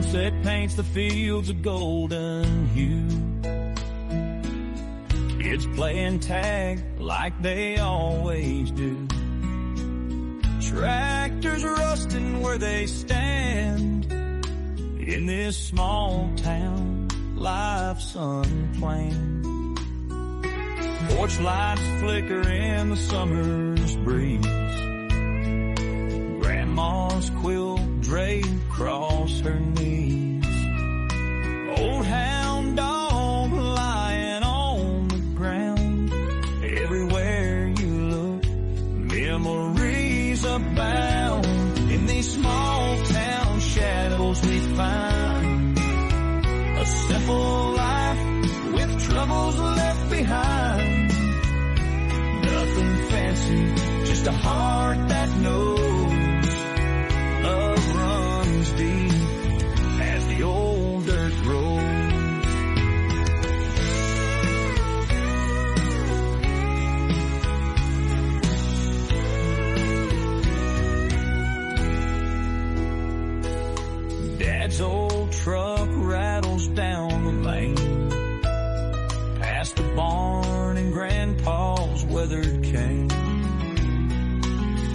sunset paints the fields a golden hue. Kids playing tag like they always do. Tractors rusting where they stand. In this small town, life's unplanned. Porch lights flicker in the summer's breeze. Grandma's quilt draped across her knees. Old hound dog lying on the ground. Everywhere you look, memories abound. In these small town shadows we find a simple life with troubles left behind. Nothing fancy, just a heart that knows love runs deep as the old dirt rolls. Dad's old truck rattles down the lane, past the barn and Grandpa's weathered cane.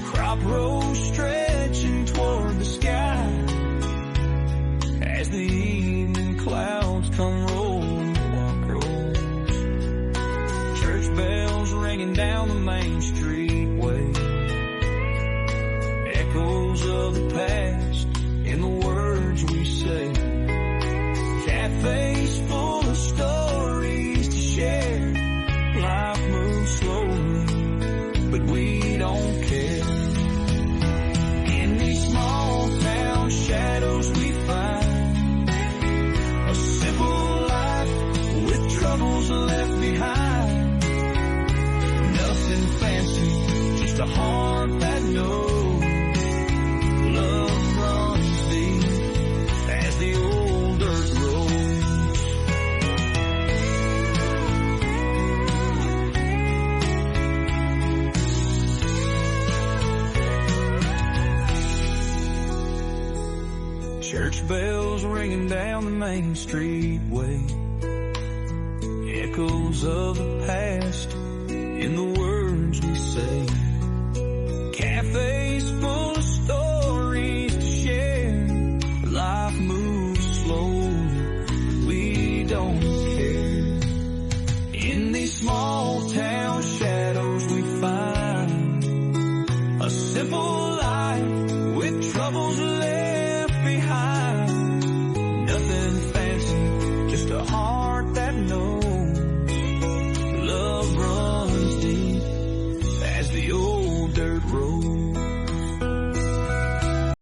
Crop rows stretching toward the sky as the evening clouds come rolling across. Church bells ringing down the main street way. Echoes of the past in the words we say. Cafes full of stories to share. Life moves slowly, but we don't care. In these small town shadows we find a simple life with troubles left behind. Nothing fancy, just a heart that knows love runs deep as the old dirt rolls. Church bells ringing down the main street way. Echoes of the past in the words we say. Cafes full of stories to share. Life moves slowly, we don't care. In these small town shadows we find a simple life with troubles left